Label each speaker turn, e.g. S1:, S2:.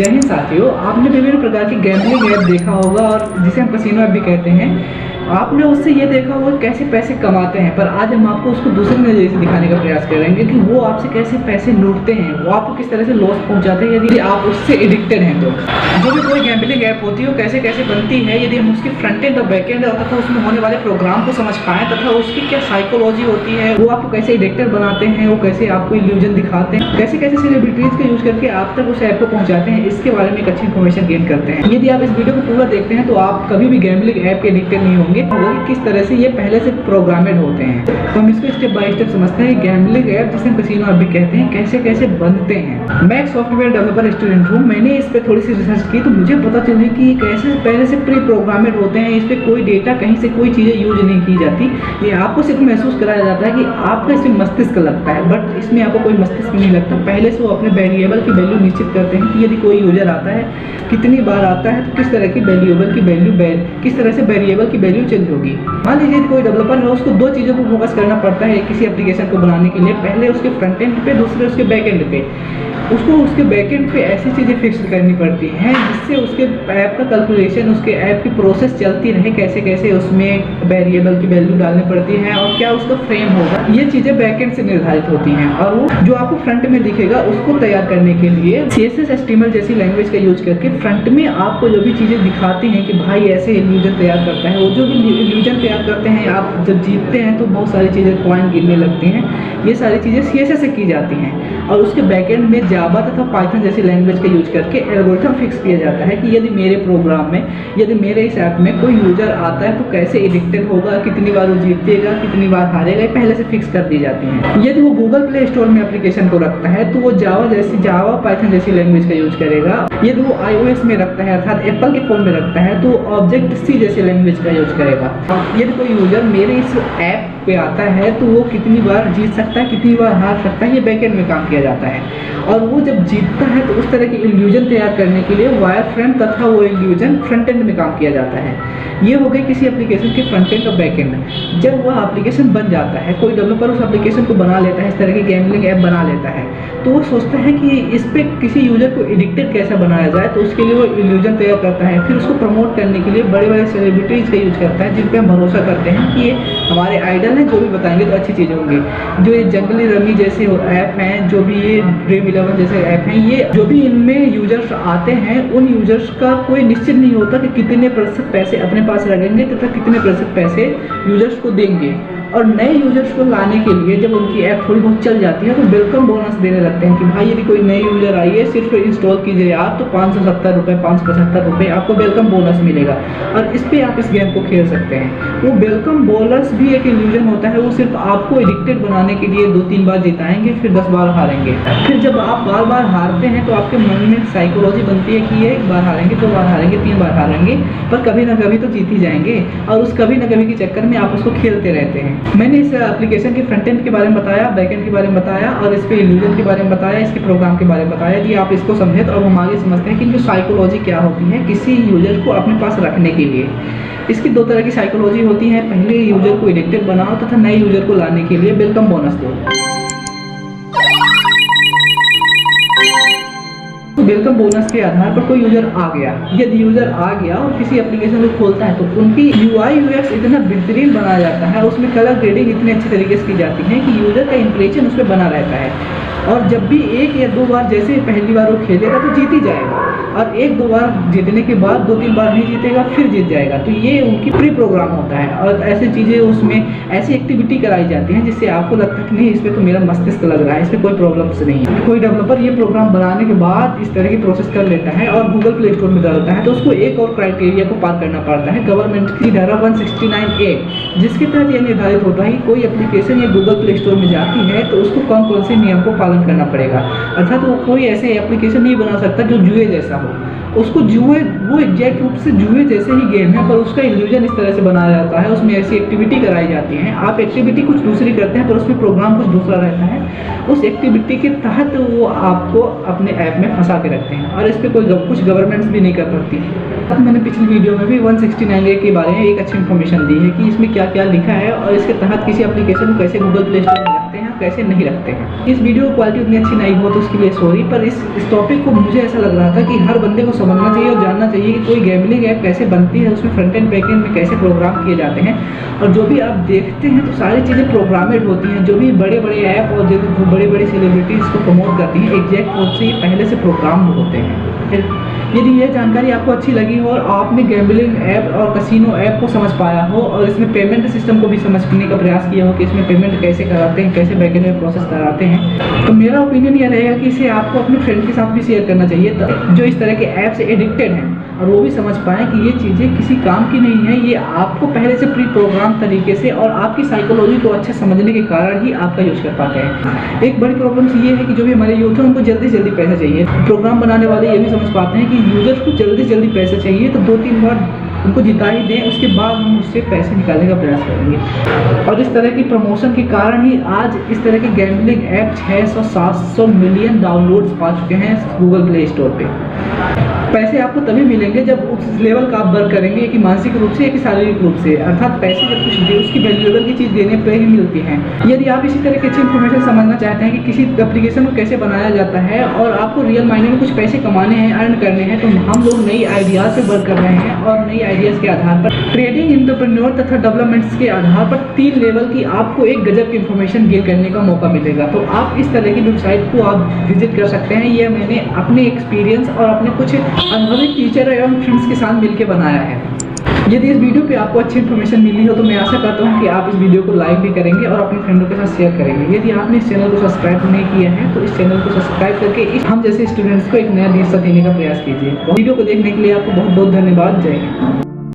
S1: जय हिंद साथियों, आपने विभिन्न प्रकार की गैम्बलिंग ऐप देखा होगा और जिसे हम कैसीनो ऐप भी कहते हैं। आपने उससे ये देखा होगा कैसे पैसे कमाते हैं, पर आज हम आपको उसको दूसरे नज़रिए से दिखाने का प्रयास करेंगे कि वो आपसे कैसे पैसे लूटते हैं, वो आपको किस तरह से लॉस पहुंचाते हैं यदि आप उससे एडिक्टेड हैं। तो जो भी कोई गैम्बलिंग ऐप होती है वो कैसे कैसे बनती है, यदि हम उसकी फ्रंट एंड और बैक एंड तथा उसमें होने वाले प्रोग्राम को समझ पाएँ तथा उसकी क्या साइकोलॉजी होती है, वो आपको कैसे एडिक्टेड बनाते हैं, वो कैसे आपको इल्यूजन दिखाते हैं, कैसे कैसे सेलिब्रिटीज़ का यूज़ करके आप तक उस ऐप को पहुंचाते हैं, इसके बारे में एक अच्छी इन्फॉर्मेशन गेन करते हैं। यदि आप इस वीडियो को पूरा देखते हैं तो आप कभी भी गैम्बलिंग ऐप के एडिक्टेड नहीं होंगे, और किस तरह से ये पहले से प्रोग्रामेड होते हैं। तो हम इसको स्टेप बाय स्टेप समझते हैं। गैम्बलिंग ऐप जिसे हम कैसीनो ऐप भी कहते हैं, कैसे कैसे बनते हैं। मैं एक सॉफ्टवेयर डेवलपर स्टूडेंट हूँ, मैंने इस पर थोड़ी सी रिसर्च की तो मुझे पता चली कि ये कैसे पहले से प्री प्रोग्रामेड होते हैं। इस पर कोई डेटा कहीं से कोई चीज़ें यूज नहीं की जाती, ये आपको सिर्फ महसूस कराया जाता है कि आपका इसमें मस्तिष्क लगता है, बट इसमें आपको कोई मस्तिष्क नहीं लगता। पहले से वो अपने वेरिएबल की वैल्यू निश्चित करते हैं कि यदि कोई यूजर आता है, कितनी बार आता है, तो किस तरह की वेरिएबल की वैल्यू किस तरह से वेरिएबल की वैल्यू चेंज होगी। मान लीजिए कोई डेवलपर है, उसको दो चीज़ों को फोकस करना पड़ता है किसी एप्लीकेशन को बनाने के लिए। पहले उसके फ्रंट एंड पे, दूसरे उसके बैक एंड पे। उसको उसके बैक एंड पे ऐसी चीज़ें फिक्स करनी पड़ती हैं जिससे उसके ऐप का कैलकुलेशन, उसके ऐप की प्रोसेस चलती रहे, कैसे कैसे उसमें वेरिएबल की वैल्यू डालनी पड़ती है और क्या उसका फ्रेम होगा। ये चीज़ें बैक एंड से निर्धारित होती हैं, और वो जो आपको फ्रंट में दिखेगा उसको तैयार करने के लिए CSS HTML जैसी लैंग्वेज का यूज करके फ्रंट में आपको जो भी चीज़ें दिखाती हैं कि भाई ऐसे इल्यूजन तैयार करता है, वो जो भी इल्यूजन तैयार करते हैं, आप जब जीतते हैं तो बहुत सारी चीज़ें पॉइंट गिरने लगती हैं। ये सारी चीज़ें CSS से की जाती हैं, और उसके बैकएंड में जावा तथा पाइथन जैसी लैंग्वेज का यूज करके एल्गोरिथम फिक्स किया जाता है कि यदि मेरे प्रोग्राम में, यदि मेरे इस ऐप में कोई यूजर आता है तो कैसे एडिक्टेड होगा, कितनी बार वो जीतेगा, कितनी बार हारेगा, पहले से फिक्स कर दी जाती हैं। यदि वो गूगल प्ले स्टोर में एप्लीकेशन को रखता है तो वो जावा पाइथन जैसी लैंग्वेज का यूज करेगा। यदि वो iOS में रखता है, अर्थात एप्पल के फोन में रखता है, तो ऑब्जेक्ट सी जैसी लैंग्वेज का यूज करेगा। यदि कोई यूजर मेरे इस ऐप पे आता है तो वो कितनी बार जीत सकता है, कितनी बार हार सकता है, ये बैकएंड में काम किया जाता है। और वो जब जीतता है तो उस तरह की इल्यूजन तैयार करने के लिए वायर फ्रेम तथा वो इल्यूजन फ्रंट एंड में काम किया जाता है। ये हो गई किसी एप्लीकेशन के फ्रंट एंड और बैक एंड। जब वह एप्लीकेशन बन जाता है, कोई डेवलपर उस एप्लीकेशन को बना लेता है, इस तरह की गैम्बलिंग ऐप बना लेता है, तो वो सोचता है कि इस पे किसी यूजर को एडिक्टेड कैसे बनाया जाए, तो उसके लिए वो इल्यूजन तैयार करता है। फिर उसको प्रमोट करने के लिए बड़े बड़े सेलिब्रिटीज़ का यूज करता है, जिन पे हम भरोसा करते हैं कि ये हमारे आइडल हैं, जो भी बताएंगे तो अच्छी चीज़ें होंगी। जो ये जंगली रमी जैसे ऐप हैं, जो भी ये ड्रीम 11 जैसे ऐप हैं, ये जो भी इनमें यूजर्स आते हैं, उन यूजर्स का कोई निश्चित नहीं होता कि कितने प्रतिशत पैसे अपने पास रखेंगे तथा कितने प्रतिशत पैसे यूजर्स को देंगे। और नए यूजर्स को लाने के लिए जब उनकी ऐप थोड़ी बहुत चल जाती है तो वेलकम बोनस देने लगते हैं कि भाई यदि कोई नए यूजर आइए, सिर्फ इंस्टॉल कीजिए आप, तो 570 रुपये, 575 रुपये आपको वेलकम बोनस मिलेगा, और इस पर आप इस गेम को खेल सकते हैं। वो वेलकम बोनस भी एक इल्यूजन होता है, वो सिर्फ आपको एडिक्टेड बनाने के लिए 2-3 बार जिताएंगे, फिर 10 बार हारेंगे। फिर जब आप बार बार हारते हैं तो आपके मन में साइकोलॉजी बनती है कि ये 1 बार हारेंगे, 2 बार हारेंगे, 3 बार हारेंगे, पर कभी ना कभी तो जीत ही जाएंगे, और उस कभी ना कभी के चक्कर में आप उसको खेलते रहते हैं। मैंने इस एप्लीकेशन के फ्रंट एंड के बारे में बताया, बैक एंड के बारे में बताया, और इसके इल्यूजन के बारे में बताया, इसके प्रोग्राम के बारे में बताया कि आप इसको समझे। तो अब हम आगे समझते हैं कि इनकी साइकोलॉजी क्या होती है किसी यूजर को अपने पास रखने के लिए। इसकी 2 तरह की साइकोलॉजी होती है। पहले यूजर को एडिक्टेड बनाओ तथा नए यूजर को लाने के लिए वेलकम बोनस दो। तो वेलकम बोनस के आधार पर कोई यूजर आ गया, यदि यूजर आ गया और किसी एप्लीकेशन को खोलता है तो उनकी UI UX इतना बेहतरीन बनाया जाता है, उसमें कलर ग्रेडिंग इतने अच्छे तरीके से की जाती है कि यूजर का इंप्रेशन उस पर बना रहता है। और जब भी 1 या 2 बार, जैसे पहली बार वो खेलेगा तो जीत ही जाएगा, और 1-2 बार जीतने के बाद 2-3 बार नहीं जीतेगा, फिर जीत जाएगा। तो ये उनकी प्री प्रोग्राम होता है, और ऐसी चीज़ें उसमें ऐसी एक्टिविटी कराई जाती हैं जिससे आपको लगता है कि नहीं, इस पर तो मेरा मस्तिष्क लग रहा है, इस पर कोई प्रॉब्लम्स नहीं है। कोई डेवलपर ये प्रोग्राम बनाने के बाद इस तरह की प्रोसेस कर लेता है और गूगल प्ले स्टोर में डालता है, तो उसको एक और क्राइटेरिया को पार करना पड़ता है, गवर्नमेंट की धारा 169A, जिसके तहत यह निर्धारित होता है कि कोई एप्लीकेशन या गूगल प्ले स्टोर में जाती है तो उसको कौन कौन से नियम को पालन करना पड़ेगा। अर्थात वो कोई ऐसे एप्लीकेशन नहीं बना सकता जो जुए जैसा हो। उसको वो एग्जैक्ट रूप से जुए जैसे ही गेम है, पर उसका इल्यूजन इस तरह से बनाया जाता है, उसमें ऐसी एक्टिविटी कराई जाती है। आप एक्टिविटी कुछ दूसरी करते हैं पर उसमें प्रोग्राम कुछ दूसरा रहता है। उस एक्टिविटी के तहत वो आपको अपने ऐप में फंसा के रखते हैं, और इस पर कोई कुछ गवर्नमेंट्स भी नहीं कर सकती। अब मैंने पिछली वीडियो में भी 169A के बारे में एक अच्छी इन्फॉर्मेशन दी है कि इसमें क्या क्या लिखा है, और इसके तहत किसी एप्लीकेशन को कैसे गूगल प्ले स्टोर में रखते हैं कैसे नहीं रखते हैं। इस वीडियो की क्वालिटी उतनी अच्छी नहीं हो तो उसके लिए सॉरी, पर इस टॉपिक को मुझे ऐसा लग रहा था कि हर बंदे को समझना चाहिए और जानना चाहिए कि कोई गैम्बलिंग ऐप कैसे बनती है, उसमें फ्रंट एंड बैक एंड में कैसे प्रोग्राम किए जाते हैं, और जो भी आप देखते हैं तो सारी चीज़ें प्रोग्रामेड होती हैं। जो भी बड़े बड़े ऐप और जो बड़ी बड़ी सेलिब्रिटीज़ को प्रमोट करती हैं, एग्जैक्ट रूप से ये पहले से प्रोग्राम होते हैं। यदि यह जानकारी आपको अच्छी लगी हो और आपने गैम्बलिंग ऐप और कसिनो ऐप को समझ पाया हो और इसमें पेमेंट सिस्टम को भी समझने का प्रयास किया हो कि इसमें पेमेंट कैसे कराते हैं, कैसे बैकएंड में प्रोसेस कराते हैं, तो मेरा ओपिनियन यह रहेगा कि इसे आपको अपने फ्रेंड के साथ भी शेयर करना चाहिए जो इस तरह के ऐप से एडिक्टेड हैं, और वो भी समझ पाएँ कि ये चीज़ें किसी काम की नहीं है, ये आपको पहले से प्री प्रोग्राम तरीके से और आपकी साइकोलॉजी को अच्छे समझने के कारण ही आपका यूज़ कर पाते हैं। एक बड़ी प्रॉब्लम ये है कि जो भी हमारे यूथ है उनको जल्दी से जल्दी पैसा चाहिए। प्रोग्राम बनाने वाले ये भी समझ पाते हैं कि यूजर को जल्दी से जल्दी पैसा चाहिए, तो 2-3 बार उनको जिता ही दें, उसके बाद हम उससे पैसे निकालने का प्रयास करेंगे। और इस तरह की प्रमोशन के कारण ही आज इस तरह के गैम्बलिंग ऐप 600-700 मिलियन डाउनलोड्स पा चुके हैं गूगल प्ले स्टोर पे। पैसे आपको तभी मिलेंगे जब उस लेवल का आप वर्क करेंगे, कि मानसिक रूप से या कि शारीरिक रूप से, अर्थात पैसे जब कुछ दे उसकी वैल्यूएबल की चीज़ देने पर ही मिलती है। यदि आप इसी तरह की अच्छी इन्फॉर्मेशन समझना चाहते हैं कि किसी एप्लीकेशन को कैसे बनाया जाता है और आपको रियल मायने में कुछ पैसे कमाने हैं, अर्न करने हैं, तो हम लोग नई आइडियाज़ पे वर्क कर रहे हैं और नई आइडियाज़ के आधार पर ट्रेडिंग, एंटरप्रेन्योर तथा डेवलपमेंट्स के आधार पर 3 लेवल की आपको एक गजब की इन्फॉर्मेशन गेन करने का मौका मिलेगा। तो आप इस तरह की वेबसाइट को आप विजिट कर सकते हैं। यह मैंने अपने एक्सपीरियंस और अपने कुछ अनुभवी टीचर एवं फ्रेंड्स के साथ मिलकर बनाया है। यदि इस वीडियो पे आपको अच्छी इन्फॉर्मेशन मिली हो तो मैं आशा करता हूँ कि आप इस वीडियो को लाइक भी करेंगे और अपने फ्रेंडों के साथ शेयर करेंगे। यदि आपने इस चैनल को सब्सक्राइब नहीं किया है तो इस चैनल को सब्सक्राइब करके हम जैसे स्टूडेंट्स को एक नया दिशा देने का प्रयास कीजिए। वीडियो को देखने के लिए आपको बहुत बहुत धन्यवाद। जय हिंद।